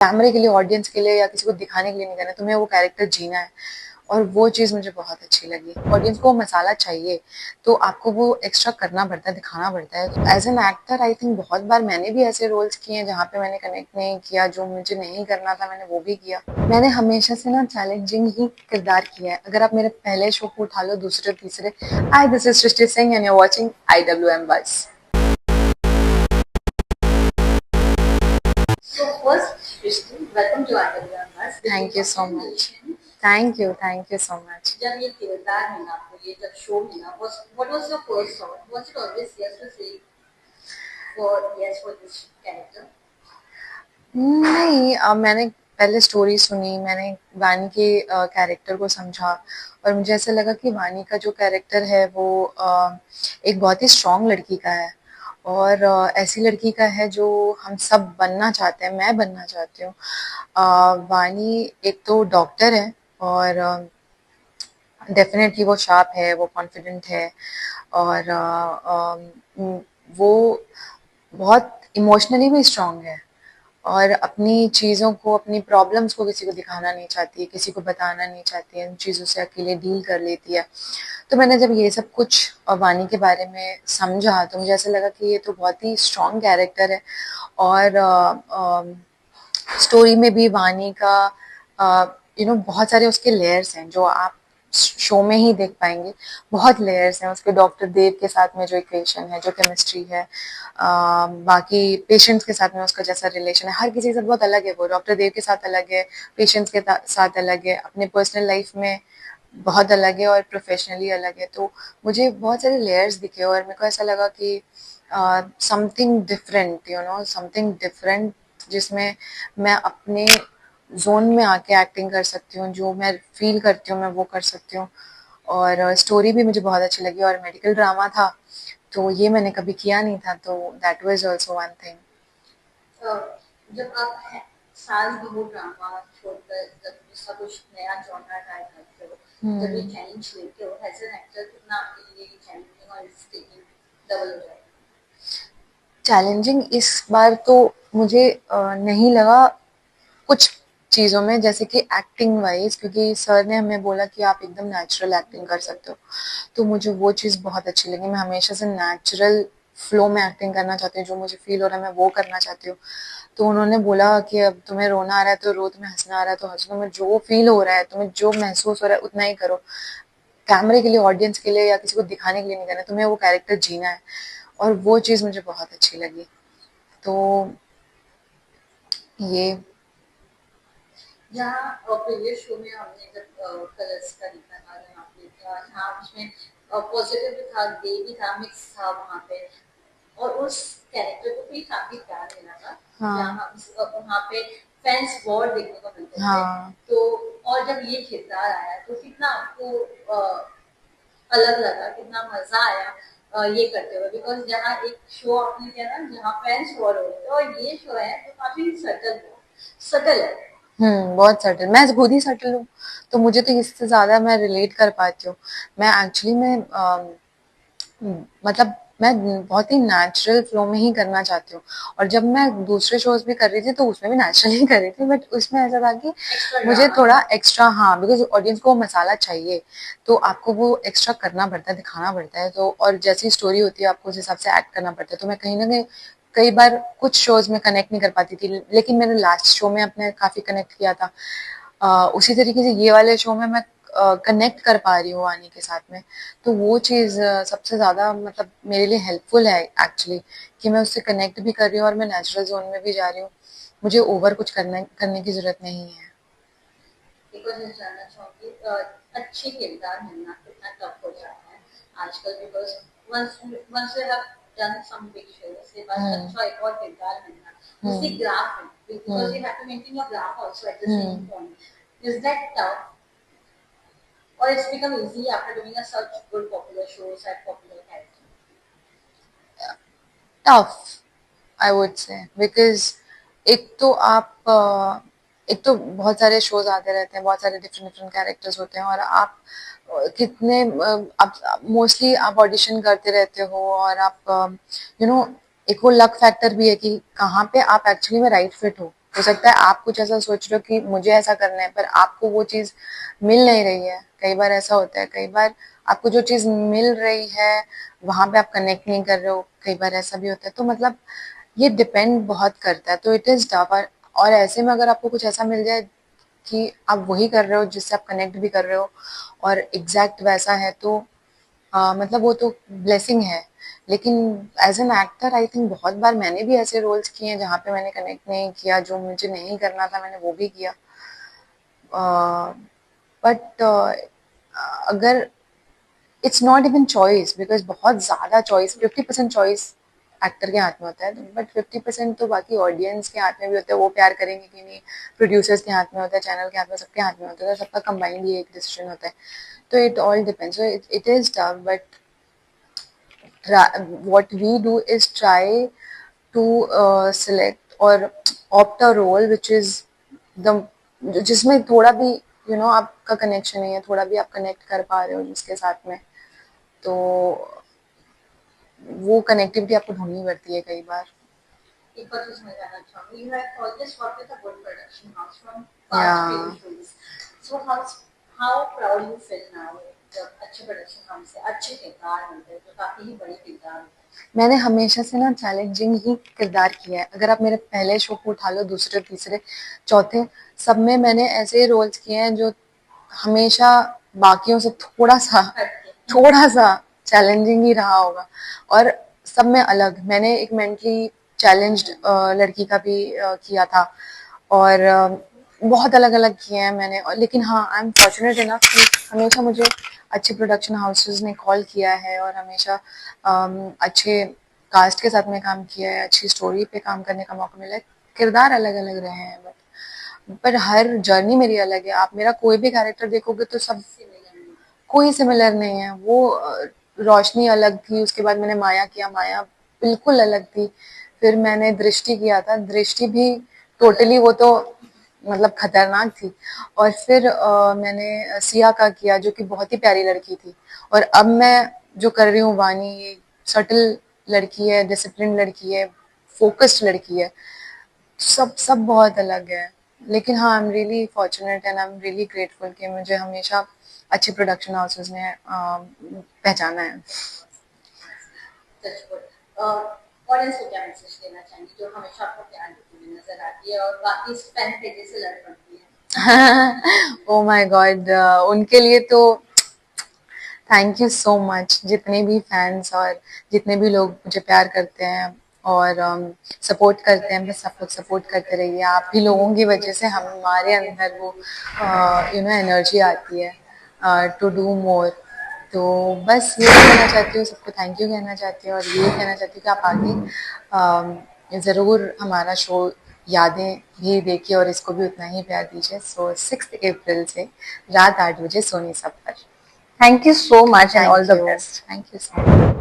कैमरे के लिए, ऑडियंस के लिए या किसी को दिखाने के लिए नहीं करना है, तुम्हें वो कैरेक्टर जीना है। और वो चीज़ मुझे बहुत अच्छी लगी। ऑडियंस को मसाला चाहिए, तो आपको वो एक्स्ट्रा करना पड़ता है, दिखाना पड़ता है। As an actor I think बहुत बार मैंने भी ऐसे रोल्स किए हैं जहाँ पे मैंने कनेक्ट नहीं किया, जो मुझे नहीं करना था मैंने वो भी किया। मैंने हमेशा से ना चैलेंजिंग ही किरदार किया है। अगर आप मेरे पहले शो को उठा लो, दूसरे, तीसरे, hi this is Srishti Singh and you are watching IWM Buzz. So first, Srishti, welcome to IWM Bus. Thank you so much. Thank you so much. जब ये किरदार मिला आपको, ये जब शो मिला, what was your first thought? Was it always yes to say for this character? नहीं, मैंने पहले स्टोरी सुनी, मैंने वानी के कैरेक्टर को समझा और मुझे ऐसा लगा कि वानी का जो कैरेक्टर है वो एक बहुत ही स्ट्रॉन्ग लड़की का है और ऐसी लड़की का है जो हम सब बनना चाहते हैं, मैं बनना चाहती हूँ। वानी एक तो डॉक्टर है और डेफिनेटली वो शार्प है, वो कॉन्फिडेंट है और वो बहुत इमोशनली भी स्ट्रांग है और अपनी चीज़ों को, अपनी प्रॉब्लम्स को किसी को दिखाना नहीं चाहती है, किसी को बताना नहीं चाहती है, उन चीज़ों से अकेले डील कर लेती है। तो मैंने जब ये सब कुछ वानी के बारे में समझा तो मुझे ऐसा लगा कि ये तो बहुत ही स्ट्रॉन्ग कैरेक्टर है और स्टोरी में भी वानी का बहुत सारे उसके लेयर्स हैं जो आप शो में ही देख पाएंगे। बहुत लेयर्स हैं उसके, डॉक्टर देव के साथ में जो इक्वेशन है, जो केमिस्ट्री है, बाकी पेशेंट्स के साथ में उसका जैसा रिलेशन है, हर किसी से बहुत अलग है। वो डॉक्टर देव के साथ अलग है, पेशेंट्स के साथ अलग है, अपने पर्सनल लाइफ में बहुत अलग है और प्रोफेशनली अलग है। तो मुझे बहुत सारे लेयर्स दिखे और मेरे को ऐसा लगा कि समथिंग डिफरेंट, समथिंग डिफरेंट जिसमें मैं अपने जोन में आके एक्टिंग कर सकती हूँ, जो मैं फील करती हूँ मैं वो कर सकती हूँ। और स्टोरी भी मुझे बहुत अच्छी लगी और मेडिकल ड्रामा था तो ये मैंने कभी किया नहीं था, तो that was also one thing. जब आप साल दो ड्रामा छोड़कर जब सब कुछ नया जॉनरा ट्राई करते हो, जब ये चैलेंज लेते हो एज एन एक्टर, कितना आपके लिए चैलेंजिंग और स्टेकिंग डबल हो जाएगा? चैलेंजिंग इस बार तो मुझे नहीं लगा कुछ चीज़ों में, जैसे कि एक्टिंग वाइज, क्योंकि सर ने हमें बोला कि आप एकदम नेचुरल एक्टिंग कर सकते हो, तो मुझे वो चीज़ बहुत अच्छी लगी। मैं हमेशा से नेचुरल फ्लो में एक्टिंग करना चाहती हूँ, जो मुझे फील हो रहा है मैं वो करना चाहती हूँ। तो उन्होंने बोला कि अब तुम्हें रोना आ रहा है तो रो, तुम्हें हंसना आ रहा है तो हंसो, तुम्हें जो फील हो रहा है, तुम्हें जो महसूस हो रहा है उतना ही करो। कैमरे के लिए, ऑडियंस के लिए या किसी को दिखाने के लिए नहीं करना, तुम्हें वो कैरेक्टर जीना है। और वो चीज़ मुझे बहुत अच्छी लगी। तो ये जहाँ प्रीवियस शो में हमने जब कलर्स का देखा था, जहाँ उसमें पॉजिटिव भी था, डे भी था, मिक्स था वहाँ पे, और उस कैरेक्टर को भी काफी प्यार मिला था। हाँ। जहाँ वहाँ पे फैंस वॉर देखने को मिलते हाँ। थे। तो और जब ये किरदार आया तो कितना आपको अलग लगा, कितना मजा आया ये करते हुए, बिकॉज जहाँ एक शो आपने किया ना जहाँ फैंस वॉर हो रहे थे, और ये शो है तो काफी सटल है। बहुत सटल, मैं खुद ही सटल हूँ तो मुझे तो इससे ज्यादा मैं रिलेट कर पाती हूँ। मैं एक्चुअली मतलब मैं बहुत ही नेचुरल फ्लो में ही करना चाहती हूँ और जब मैं दूसरे शोज भी कर रही थी तो उसमें भी नेचुरल ही कर रही थी, बट उसमें ऐसा था कि मुझे थोड़ा एक्स्ट्रा, हाँ, बिकॉज ऑडियंस को मसाला चाहिए तो आपको वो एक्स्ट्रा करना पड़ता है, दिखाना पड़ता है। तो और जैसी स्टोरी होती है आपको उस हिसाब से एक्ट करना पड़ता है। तो मैं कहीं ना कहीं कई बार कुछ शोज में कनेक्ट नहीं कर पाती थी, लेकिन मैंने लास्ट शो में अपने काफी कनेक्ट किया था। उसी तरीके से ये वाले शो में मैं कनेक्ट कर पा रही हूँ वानी के साथ में। तो वो चीज़ सबसे ज़्यादा मतलब मेरे लिए हेल्पफुल है एक्चुअली, कि मैं उससे कनेक्ट भी कर रही हूँ और मैं नेचुरल जोन में भी जा रही हूँ। मुझे ओवर कुछ करने की ज़रूरत नहीं है। एक और मैं जानना चाहूँगी, अच्छे किरदार मिलना कितना टफ हो जाता है आजकल, because once you have done some big shows, उसके बाद अच्छा एक और किरदार मिलना उसी ग्राफ में, because you have to maintain your graph also at the same point. Is that tough? Or it's become easy after doing a such good popular shows at popular characters? Tough, I would say, because एक तो एक तो बहुत सारे shows आते रहते हैं, बहुत सारे डिफरेंट डिफरेंट कैरेक्टर्स होते हैं और आप कितने आप मोस्टली आप ऑडिशन करते रहते हो और आप एक वो लक फैक्टर भी है कि कहाँ पे आप एक्चुअली में राइट फिट हो। हो सकता है आप कुछ ऐसा सोच रहे हो कि मुझे ऐसा करना है, पर आपको वो चीज मिल नहीं रही है। कई बार ऐसा होता है, कई बार आपको जो चीज मिल रही है वहां पे आप कनेक्ट नहीं कर रहे हो, कई बार ऐसा भी होता है। तो मतलब ये डिपेंड बहुत करता है, तो इट इज टफ। और ऐसे में अगर आपको कुछ ऐसा मिल जाए कि आप वही कर रहे हो जिससे आप कनेक्ट भी कर रहे हो और एग्जैक्ट वैसा है, तो मतलब वो तो ब्लेसिंग है। लेकिन as an actor I think बहुत बार मैंने भी ऐसे रोल्स किए हैं जहाँ पे मैंने कनेक्ट नहीं किया, जो मुझे नहीं करना था मैंने वो भी किया। बट अगर it's not even choice, because बहुत ज़्यादा चॉइस, 50% चॉइस एक्टर के हाथ में होता है, बट 50% तो बाकी ऑडियंस के हाथ में भी होता है, वो प्यार करेंगे कि नहीं, प्रोड्यूसर्स के हाथ में होता है, चैनल के हाथ में, सबके हाथ में होता है, तो सबका कंबाइंड ही एक डिसीजन होता है। तो it all depends, so it is tough, but what we do is try to select or opt a role which is the जिसमें थोड़ा भी आपका कनेक्शन है, थोड़ा भी आप कनेक्ट कर पा रहे हो जिसके साथ में, तो वो कनेक्टिविटी आपको ढूंढनी पड़ती है कई बार। एक बात उसमें जानना चाहूंगी, you have always worked with a good production house from past few films. So how proud you feel now जब अच्छे प्रोडक्शन हाउस से अच्छे किरदार मिलते हैं, तो काफी ही बड़े किरदार होते हैं। मैंने हमेशा से ना चैलेंजिंग ही किरदार किया है। अगर आप मेरे पहले शो को उठा लो, दूसरे, तीसरे, चौथे, सब में मैंने ऐसे रोल्स किए हैं जो हमेशा बाकियों से थोड़ा सा चैलेंजिंग ही रहा होगा। और सब में अलग, मैंने एक मेंटली चैलेंज्ड लड़की का भी किया था, और बहुत अलग अलग किए हैं मैंने। और लेकिन हाँ, आई एम फॉर्चुनेट इनफ कि हमेशा मुझे अच्छे प्रोडक्शन हाउसेस ने कॉल किया है और हमेशा अच्छे कास्ट के साथ में काम किया है, अच्छी स्टोरी पे काम करने का मौका मिला है। किरदार अलग अलग रहे हैं, बट पर हर जर्नी मेरी अलग है। आप मेरा कोई भी कैरेक्टर देखोगे तो सब कोई सिमिलर नहीं है। वो रोशनी अलग थी, उसके बाद मैंने माया किया, माया बिल्कुल अलग थी। फिर मैंने दृष्टि किया था, दृष्टि भी टोटली वो तो मतलब खतरनाक थी। और फिर मैंने सिया का किया जो कि बहुत ही प्यारी लड़की थी। और अब मैं जो कर रही हूँ वानी, ये सटल लड़की है, डिसिप्लिन लड़की है, फोकस्ड लड़की है। सब सब बहुत अलग है। लेकिन हाँ, I am really fortunate and I am really grateful कि मुझे हमेशा अच्छे प्रोडक्शन हाउसेस ने पहचाना है। ऑडियंस को क्या मैसेज देना चाहेंगे जो हमेशा आपको प्यार देती हुई नजर आती है और बाकी फैन पेजेस से लड़ पड़ती है? ओ माय गॉड, उनके लिए तो थैंक यू सो मच। जितने भी फैंस और जितने भी लोग मुझे प्यार करते हैं और सपोर्ट करते हैं, बस सब लोग सपोर्ट करते रहिए। आप ही लोगों की वजह से हमारे अंदर वो एनर्जी आती है टू डू मोर। तो बस ये कहना चाहती हूँ, सबको थैंक यू कहना चाहती हूँ, और ये कहना चाहती हूँ कि आप आगे ज़रूर हमारा शो यादें भी देखिए और इसको भी उतना ही प्यार दीजिए। सो 6 अप्रैल से रात 8 बजे सोनी सब पर। Thank you so much and all the best. Thank you so much.